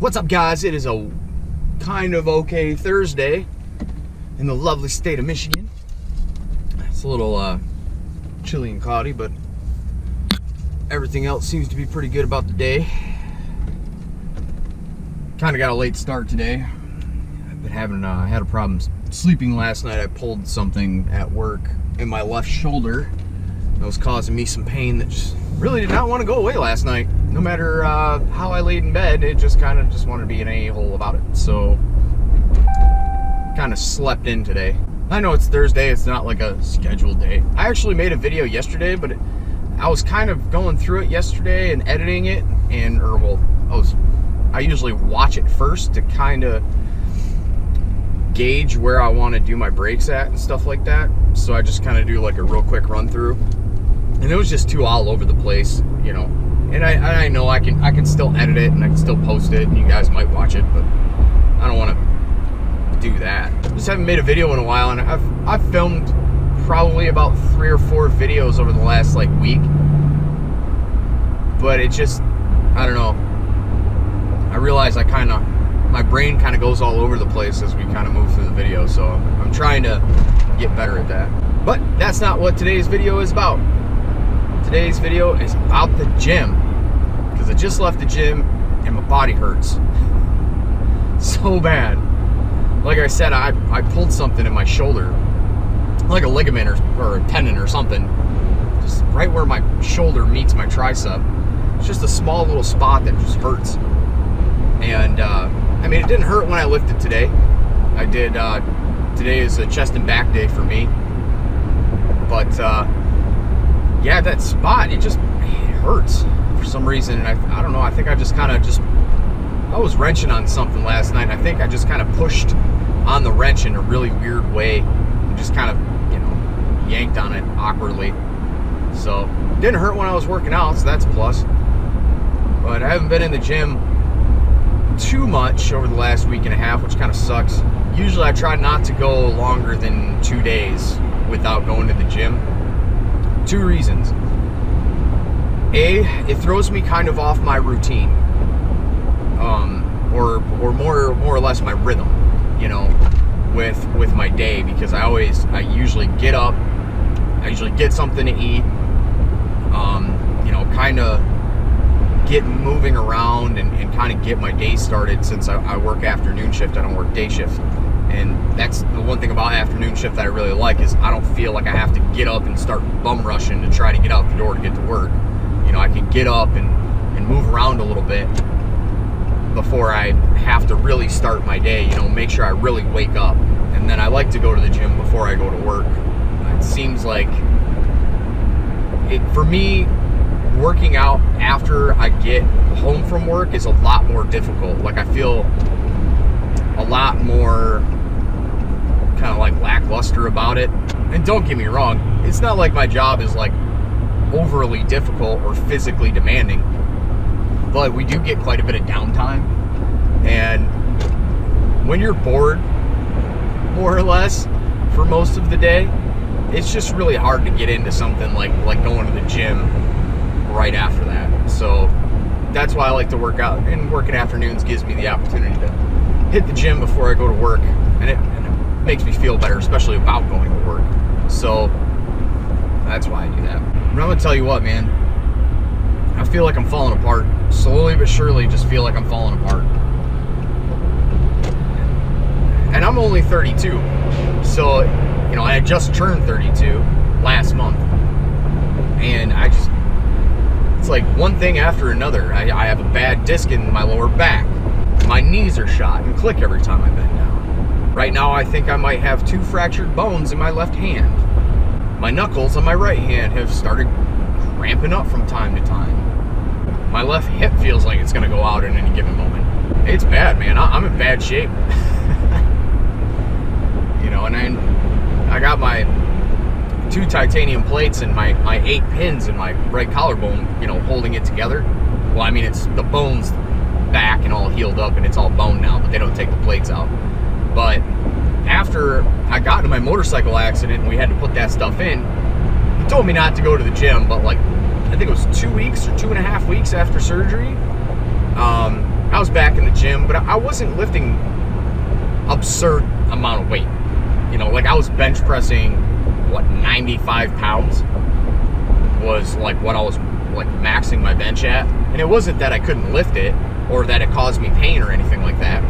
What's up, guys? It is a kind of okay Thursday in the lovely state of Michigan. It's a little chilly and cloudy, but everything else seems to be pretty good about the day. Kind of got a late start today. I've been having had a problem sleeping last night. I pulled something at work in my left shoulder that was causing me some pain that just really did not want to go away last night. No matter how I laid in bed, it just kind of just wanted to be an a-hole about it. So, kind of slept in today. I know it's Thursday, it's not like a scheduled day. I actually made a video yesterday, but I was kind of going through it yesterday and editing it, and I usually watch it first to kind of gauge where I want to do my breaks at and stuff like that. So I just kind of do like a real quick run through, and it was just too all over the place, you know. And I know I can still edit it and I can still post it and you guys might watch it, but I don't want to do that. Just haven't made a video in a while, and I've filmed probably about 3 or 4 videos over the last like week, but it just, I don't know. I realize my brain kind of goes all over the place as we kind of move through the video, so I'm trying to get better at that. But that's not what today's video is about. Today's video is about the gym, because I just left the gym and my body hurts so bad. Like I said, I pulled something in my shoulder, like a ligament or a tendon or something, just right where my shoulder meets my tricep. It's just a small little spot that just hurts. And I mean, it didn't hurt when I lifted today. I did. Today is a chest and back day for me, but yeah, that spot, it hurts for some reason. And I don't know, I think I just kind of I was wrenching on something last night, and I think I just kind of pushed on the wrench in a really weird way and just kind of, you know, yanked on it awkwardly. So it didn't hurt when I was working out, so that's a plus. But I haven't been in the gym too much over the last week and a half, which kind of sucks. Usually I try not to go longer than 2 days without going to the gym. 2 reasons. A, it throws me kind of off my routine, or more or less my rhythm, you know, with my day, because I usually get up, I usually get something to eat, you know, kind of get moving around and kind of get my day started, since I work afternoon shift, I don't work day shift. And that's the one thing about afternoon shift that I really like, is I don't feel like I have to get up and start bum rushing to try to get out the door to get to work. You know, I can get up and move around a little bit before I have to really start my day, you know, make sure I really wake up. And then I like to go to the gym before I go to work. It seems like, for me, working out after I get home from work is a lot more difficult. Like, I feel a lot more kind of like lackluster about it. And don't get me wrong, it's not like my job is like overly difficult or physically demanding, but we do get quite a bit of downtime. And when you're bored, more or less, for most of the day, it's just really hard to get into something like going to the gym right after that. So that's why I like to work out, and working afternoons gives me the opportunity to hit the gym before I go to work, and it makes me feel better, especially about going to work. So that's why I do that. But I'm gonna tell you what, man, I feel like I'm falling apart. Slowly but surely, just feel like I'm falling apart. And I'm only 32, so, you know, I had just turned 32 last month, and it's like one thing after another. I have a bad disc in my lower back. My knees are shot and click every time I bend down. Right now, I think I might have 2 fractured bones in my left hand. My knuckles on my right hand have started cramping up from time to time. My left hip feels like it's going to go out at any given moment. It's bad, man. I'm in bad shape. You know, and I got my 2 titanium plates and my 8 pins in my right collarbone, you know, holding it together. Well, I mean, it's the bones back and all healed up, and it's all bone now, but they don't take the plates out. But after I got into my motorcycle accident and we had to put that stuff in, he told me not to go to the gym, but like, I think it was 2 weeks or 2.5 weeks after surgery, I was back in the gym, but I wasn't lifting absurd amount of weight. You know, like I was bench pressing, what, 95 pounds was like what I was like maxing my bench at. And it wasn't that I couldn't lift it or that it caused me pain or anything like that.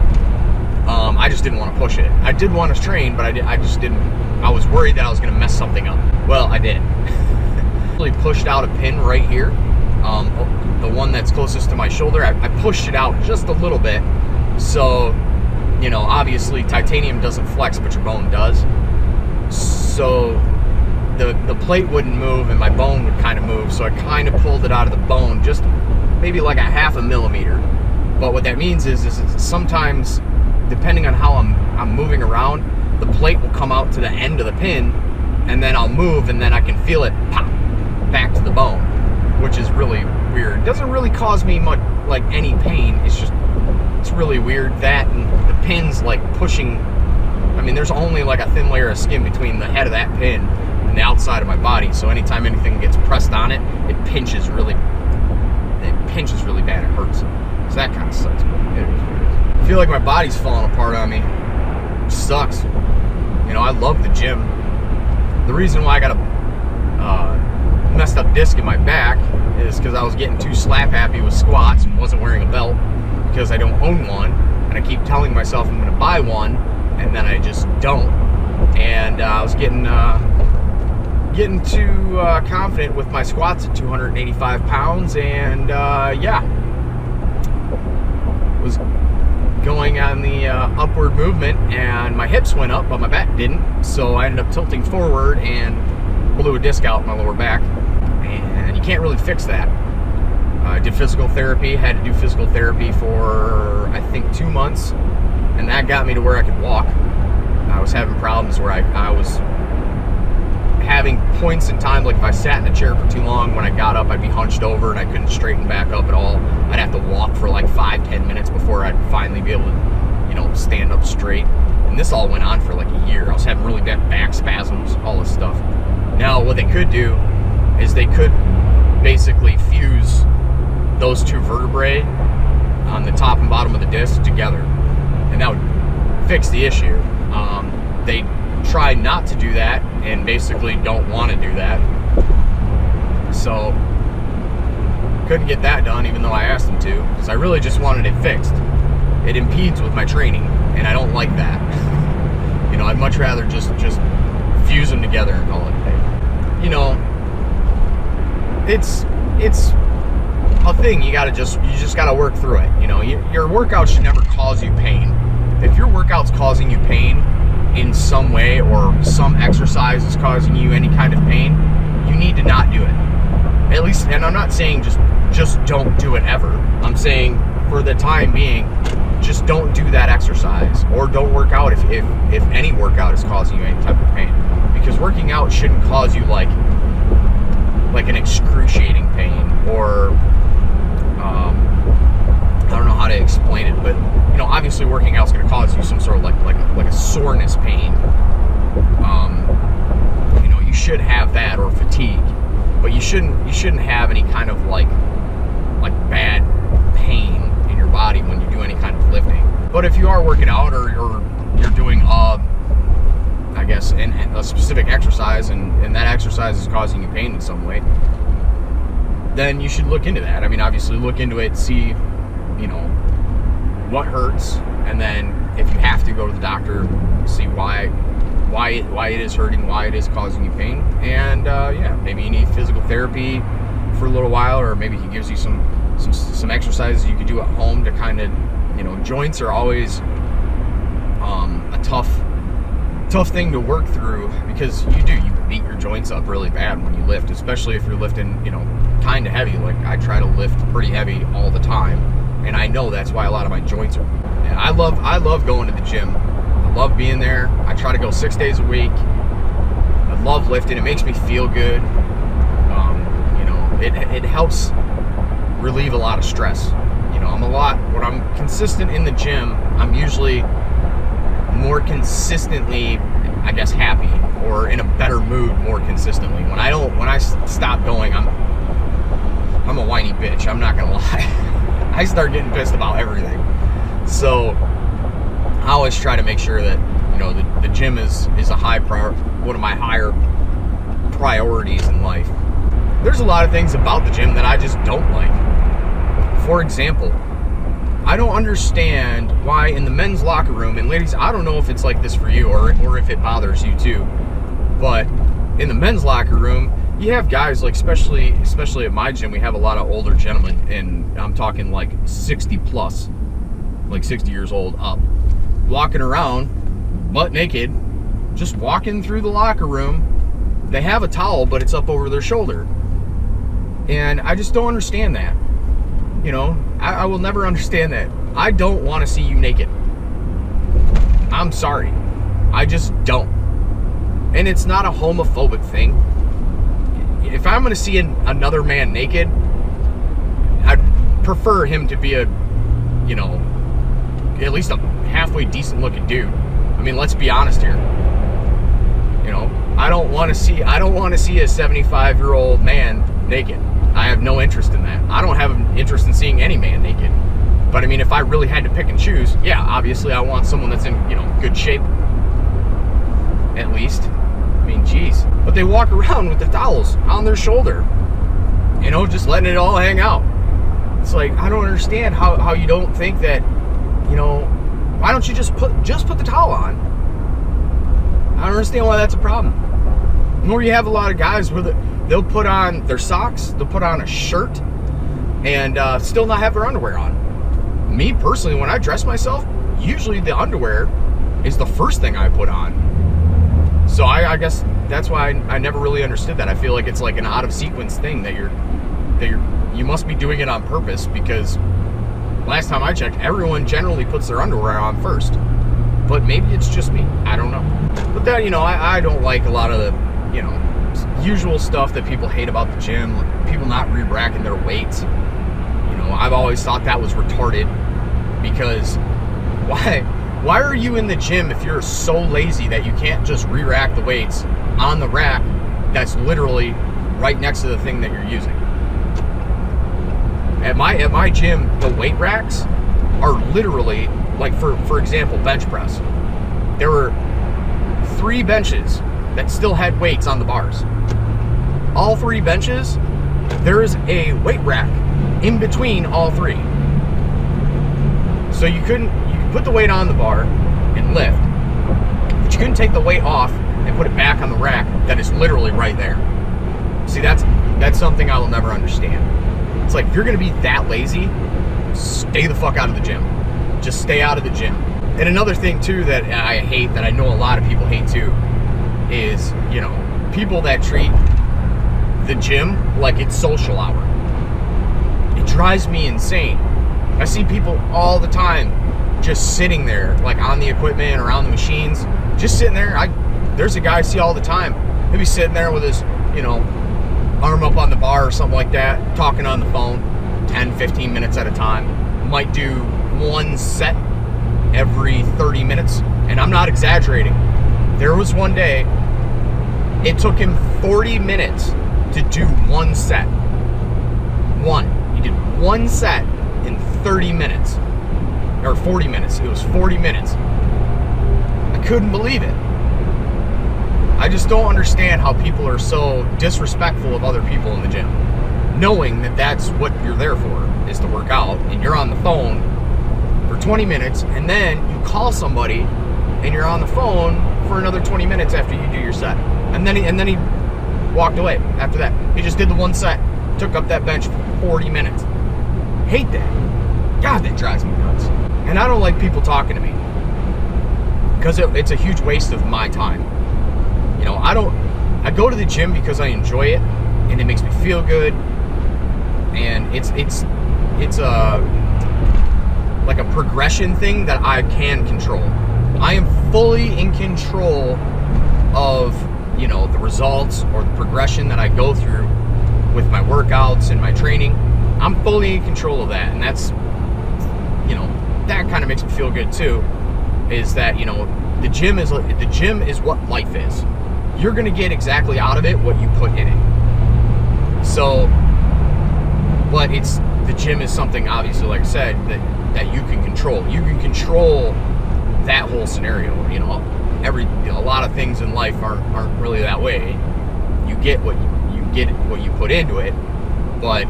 I just didn't want to push it. I did want to train, but I just didn't. I was worried that I was going to mess something up. Well, I did. Really pushed out a pin right here, the one that's closest to my shoulder. I pushed it out just a little bit. So, you know, obviously titanium doesn't flex, but your bone does. So the plate wouldn't move and my bone would kind of move. So I kind of pulled it out of the bone, just maybe like a half a millimeter. But what that means is sometimes, depending on how I'm moving around, the plate will come out to the end of the pin, and then I'll move, and then I can feel it pop back to the bone, which is really weird. It doesn't really cause me much, like, any pain. It's really weird. That and the pin's like pushing. I mean, there's only like a thin layer of skin between the head of that pin and the outside of my body. So anytime anything gets pressed on it, it pinches really bad. It hurts. So that kind of sucks. But it is what it is. I feel like my body's falling apart on me. It sucks. You know, I love the gym. The reason why I got a messed up disc in my back is because I was getting too slap happy with squats and wasn't wearing a belt because I don't own one, and I keep telling myself I'm going to buy one, and then I just don't. And I was getting too confident with my squats at 285 pounds, and yeah, was going on the upward movement, and my hips went up, but my back didn't. So I ended up tilting forward and blew a disc out in my lower back, and you can't really fix that. I did physical therapy, had to do physical therapy for, I think, 2 months, and that got me to where I could walk. I was having problems where I was having points in time, like if I sat in a chair for too long, when I got up, I'd be hunched over and I couldn't straighten back up at all. I'd have to walk for like 5-10 minutes before I'd finally be able to, you know, stand up straight. And this all went on for like a year. I was having really bad back spasms, all this stuff. Now, what they could do is they could basically fuse those two vertebrae on the top and bottom of the disc together, and that would fix the issue. They try not to do that and basically don't want to do that, so couldn't get that done even though I asked them to, because I really just wanted it fixed. It impedes with my training, and I don't like that. You know, I'd much rather just fuse them together and call it a day. You know, it's a thing. You just gotta work through it. You know, your workout should never cause you pain. If your workout's causing you pain in some way, or some exercise is causing you any kind of pain, you need to not do it. At least, and I'm not saying just don't do it ever. I'm saying for the time being, just don't do that exercise, or don't work out if any workout is causing you any type of pain. Because working out shouldn't cause you like an excruciating pain, or I don't know how to explain it, but you know, obviously working out is going to cause you some sort of like a soreness pain. You know, you should have that, or fatigue, but you shouldn't have any kind of like bad pain in your body when you do any kind of lifting. But if you are working out, or you're doing I guess a specific exercise, and that exercise is causing you pain in some way, then you should look into that. I mean, obviously look into it, see, you know, what hurts, and then if you have to, go to the doctor, see why it is hurting, why it is causing you pain, and yeah, maybe you need physical therapy for a little while, or maybe he gives you some exercises you could do at home to kind of, you know, joints are always a tough thing to work through, because you beat your joints up really bad when you lift, especially if you're lifting, you know, kind of heavy. Like I try to lift pretty heavy all the time, and I know that's why a lot of my joints are. And I love going to the gym. I love being there. I try to go 6 days a week. I love lifting. It makes me feel good. You know, it helps relieve a lot of stress. You know, when I'm consistent in the gym, I'm usually more consistently, I guess, happy, or in a better mood more consistently. When I stop going, I'm a whiny bitch. I'm not gonna lie. I start getting pissed about everything. So I always try to make sure that, you know, the gym is a one of my higher priorities in life. There's a lot of things about the gym that I just don't like. For example, I don't understand why in the men's locker room, and ladies, I don't know if it's like this for you or if it bothers you too, but in the men's locker room, you have guys like, especially at my gym, we have a lot of older gentlemen, and I'm talking like 60 plus, like 60 years old up, walking around butt naked, just walking through the locker room. They have a towel, but it's up over their shoulder. And I just don't understand that. You know, I will never understand that. I don't want to see you naked. I'm sorry. I just don't. And it's not a homophobic thing. If I'm going to see another man naked, I'd prefer him to be a, you know, at least a halfway decent looking dude. I mean, let's be honest here. You know, I don't want to see a 75-year-old man naked. I have no interest in that. I don't have an interest in seeing any man naked. But I mean, if I really had to pick and choose, yeah, obviously I want someone that's in, you know, good shape, at least. I mean, geez. But they walk around with the towels on their shoulder, you know, just letting it all hang out. It's like, I don't understand how you don't think that, you know, why don't you just put the towel on? I don't understand why that's a problem. Or you have a lot of guys where they'll put on their socks, they'll put on a shirt, and still not have their underwear on. Me personally, when I dress myself, usually the underwear is the first thing I put on. So I guess that's why I never really understood that. I feel like it's like an out of sequence thing that you must be doing it on purpose, because last time I checked, everyone generally puts their underwear on first. But maybe it's just me. I don't know. But that, you know, I don't like a lot of the, you know, usual stuff that people hate about the gym, like people not re-racking their weights. You know, I've always thought that was retarded, because why are you in the gym if you're so lazy that you can't just re-rack the weights on the rack that's literally right next to the thing that you're using? At my gym, the weight racks are literally, like for example, bench press. There were 3 benches that still had weights on the bars. All 3 benches, there is a weight rack in between all 3. So you could put the weight on the bar and lift, but you couldn't take the weight off and put it back on the rack that is literally right there. See, that's something I will never understand. It's like, if you're gonna be that lazy, stay the fuck out of the gym. Just stay out of the gym. And another thing too that I hate, that I know a lot of people hate too, is, you know, people that treat the gym like it's social hour. It drives me insane. I see people all the time just sitting there, like on the equipment or on the machines, just sitting there. There's a guy I see all the time. He'll be sitting there with his, you know, arm up on the bar or something like that, talking on the phone 10, 15 minutes at a time. Might do 1 set every 30 minutes. And I'm not exaggerating. There was one day, it took him 40 minutes to do 1 set. He did 1 set in 30 minutes. Or 40 minutes. It was 40 minutes. I couldn't believe it. I just don't understand how people are so disrespectful of other people in the gym, knowing that that's what you're there for, is to work out, and you're on the phone for 20 minutes, and then you call somebody and you're on the phone for another 20 minutes after you do your set. And then he walked away after that. He just did the 1 set, took up that bench for 40 minutes. Hate that. God, that drives me nuts. And I don't like people talking to me, because it's a huge waste of my time. You know, I go to the gym because I enjoy it, and it makes me feel good, and it's a like a progression thing that I can control. I am fully in control of, you know, the results or the progression that I go through with my workouts and my training. I'm fully in control of that, and that's, you know, that kind of makes me feel good too, is that, you know, the gym is what life is. You're going to get exactly out of it what you put in it. So, but it's the gym is something, obviously, like I said, that you can control. You can control that whole scenario. You know, a lot of things in life aren't really that way. You get what you put into it, but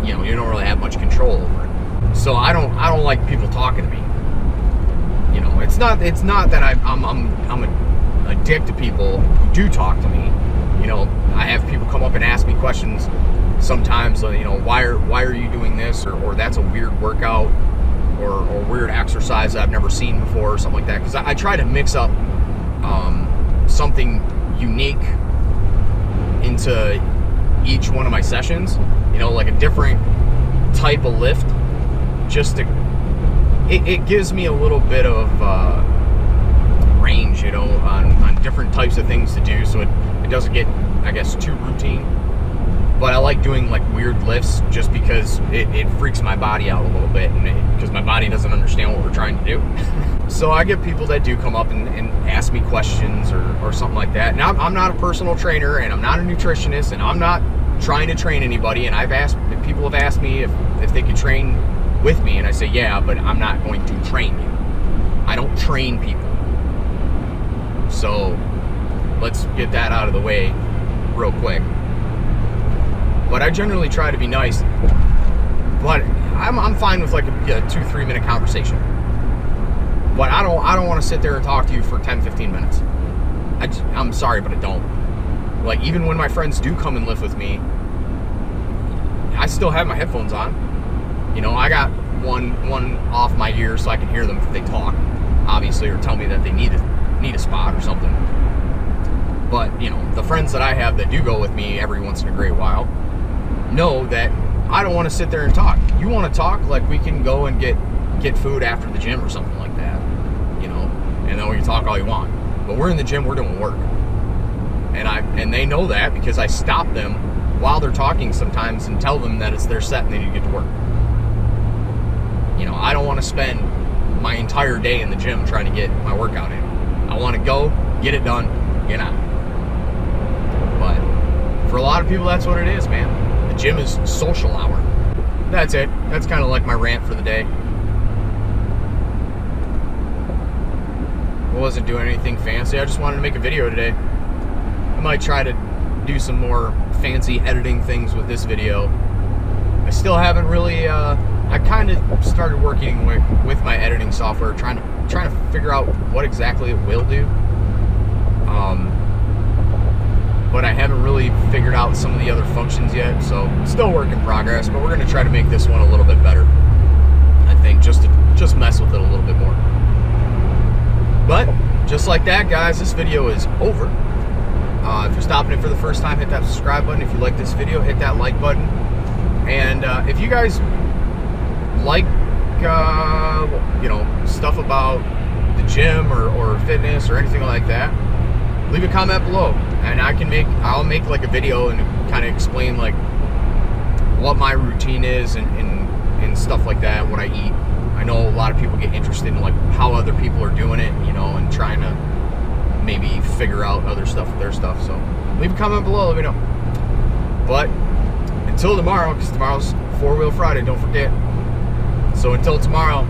you know, you don't really have much control over it. So I don't like people talking to me. You know, it's not that I'm a dick to people who do talk to me. You know, I have people come up and ask me questions sometimes. You know, why are you doing this, or that's a weird workout, or weird exercise that I've never seen before, or something like that. Because I try to mix up something unique into each one of my sessions. You know, like a different type of lift, just to it gives me a little bit of range, you know, on different types of things to do, so it doesn't get, I guess, too routine. But I like doing like weird lifts just because it freaks my body out a little bit, and because my body doesn't understand what we're trying to do. So I get people that do come up and ask me questions or something like that. Now, I'm not a personal trainer, and I'm not a nutritionist, and I'm not trying to train anybody. And people have asked me if they could train with me, and I say, yeah, but I'm not going to train you. I don't train people. So let's get that out of the way real quick. But I generally try to be nice. But I'm fine with like a 2-3 minute conversation. But I don't want to sit there and talk to you for 10-15 minutes. I'm sorry, but I don't. Like, even when my friends do come and lift with me, I still have my headphones on. You know, I got one off my ear so I can hear them if they talk, obviously, or tell me that they need a spot or something. But, you know, the friends that I have that do go with me every once in a great while know that I don't want to sit there and talk. You want to talk, like, we can go and get food after the gym or something like that, you know, and then we can talk all you want. But we're in the gym, we're doing work. And they know that because I stop them while they're talking sometimes and tell them that it's their set and they need to get to work. You know, I don't want to spend my entire day in the gym trying to get my workout in. I want to go, get it done, get out. But for a lot of people, that's what it is, man. The gym is social hour. That's it. That's kind of like my rant for the day. I wasn't doing anything fancy. I just wanted to make a video today. I might try to do some more fancy editing things with this video. I still haven't really, I kind of started working with my editing software, trying to figure out what exactly it will do. But I haven't really figured out some of the other functions yet, so still work in progress, but we're going to try to make this one a little bit better, I think, just to mess with it a little bit more. But just like that, guys, this video is over. If you're stopping it for the first time, hit that subscribe button. If you like this video, hit that like button. And if you guys like you know, stuff about the gym or fitness or anything like that, leave a comment below, and I'll make like a video and kind of explain like what my routine is and stuff like that, what I eat. I know a lot of people get interested in like how other people are doing it, you know, and trying to maybe figure out other stuff with their stuff. So leave a comment below, let me know. But until tomorrow, because tomorrow's 4-Wheel Friday, don't forget. So until tomorrow,